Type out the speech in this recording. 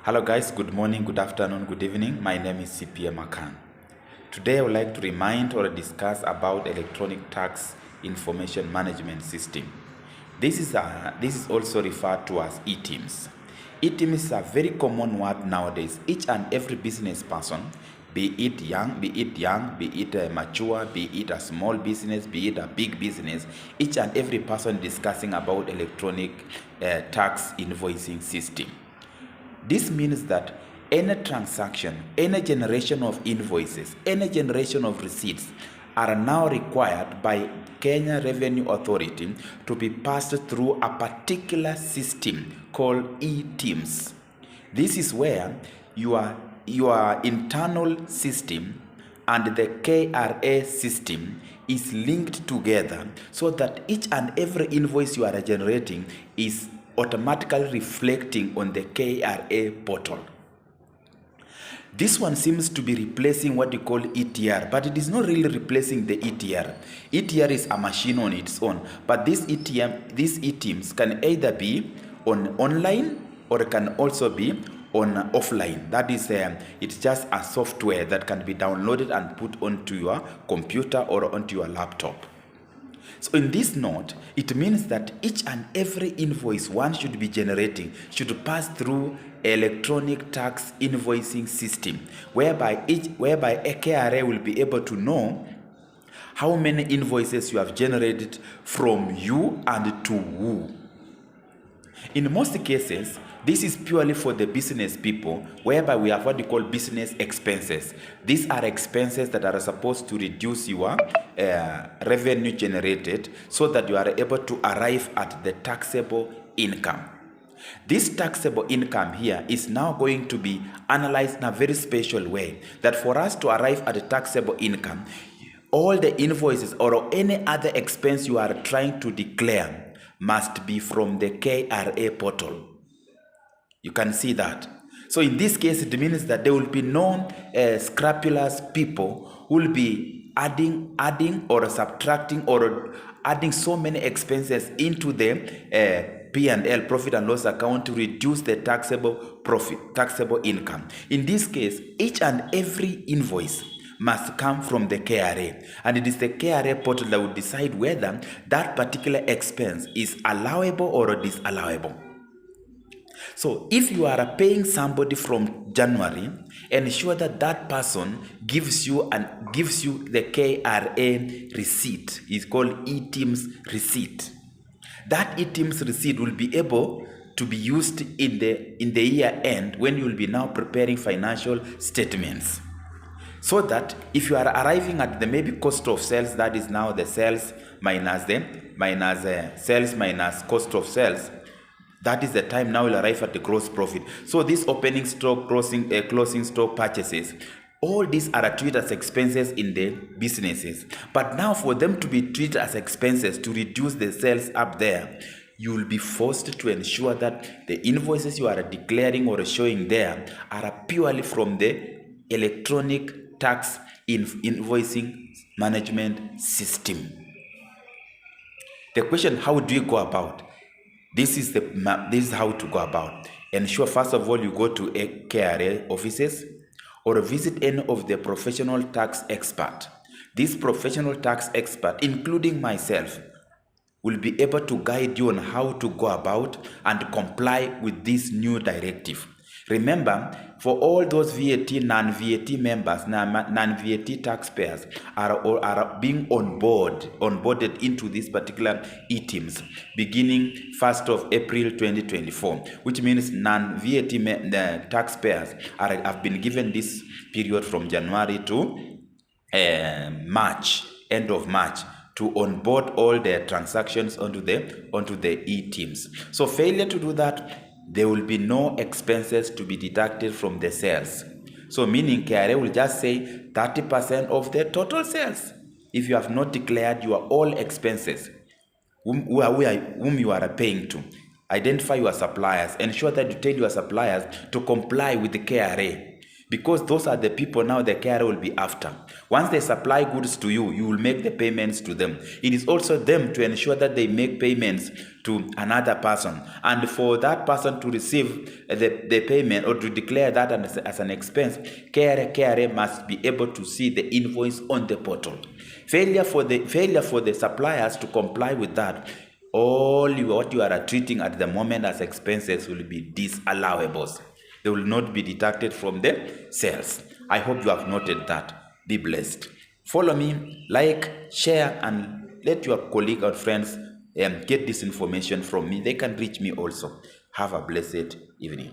Hello guys, good morning, good afternoon, good evening. My name is CPM Akan. Today I would like to remind or discuss about electronic tax information management system. This is also referred to as Etims. Etims is a very common word nowadays. Each and every business person, be it young, be it mature, be it a small business, be it a big business, each and every person discussing about electronic tax invoicing system. This means that any transaction, any generation of invoices, any generation of receipts are now required by Kenya Revenue Authority to be passed through a particular system called Etims. This is where your internal system and the KRA system is linked together so that each and every invoice you are generating is automatically reflecting on the KRA portal. This one seems to be replacing what you call ETR, but it is not really replacing the ETR. ETR is a machine on its own, but these Etims can either be online or it can also be on offline. That is, it's just a software that can be downloaded and put onto your computer or onto your laptop. So in this note, it means that each and every invoice one should be generating should pass through electronic tax invoicing system, whereby a KRA will be able to know how many invoices you have generated from you and to who. In most cases, this is purely for the business people, whereby we have what we call business expenses. These are expenses that are supposed to reduce your revenue generated so that you are able to arrive at the taxable income. This taxable income here is now going to be analyzed in a very special way, that for us to arrive at the taxable income, all the invoices or any other expense you are trying to declare must be from the KRA portal. You can see that. So in this case, it means that there will be no scrupulous people who will be adding or subtracting or adding so many expenses into the P&L, profit and loss account, to reduce the taxable income. In this case, each and every invoice must come from the KRA, and it is the KRA portal that will decide whether that particular expense is allowable or disallowable. So if you are paying somebody from January, ensure that that person gives you the KRA receipt. It's called Etims receipt. That Etims receipt will be able to be used in the year end when you will be now preparing financial statements. So that if you are arriving at the maybe cost of sales, that is now the sales minus sales minus cost of sales, that is the time now you'll arrive at the gross profit. So this opening stock, closing stock purchases, all these are treated as expenses in the businesses. But now for them to be treated as expenses to reduce the sales up there, you will be forced to ensure that the invoices you are declaring or showing there are purely from the electronic tax invoicing management system. The question, how do you go about? This is how to go about. Ensure first of all you go to a KRA offices or visit any of the professional tax expert. This professional tax expert, including myself, will be able to guide you on how to go about and comply with this new directive. Remember, for all those VAT, non-VAT members, non-VAT taxpayers are being onboarded into this particular Etims beginning 1st of April 2024, which means non-VAT taxpayers have been given this period from January to March, end of March, to onboard all their transactions onto the Etims. So failure to do that, there will be no expenses to be deducted from the sales. So meaning KRA will just say 30% of the total sales. If you have not declared your all expenses, whom you are paying to, identify your suppliers. Ensure that you tell your suppliers to comply with the KRA. because those are the people now the KRA will be after. Once they supply goods to you, you will make the payments to them. It is also them to ensure that they make payments to another person, and for that person to receive the payment or to declare that as an expense, KRA must be able to see the invoice on the portal. Failure for the suppliers to comply with that, what you are treating at the moment as expenses will be disallowables. They will not be deducted from the sales. I hope you have noted that. Be blessed. Follow me, like, share, and let your colleague or friends get this information from me. They can reach me also. Have a blessed evening.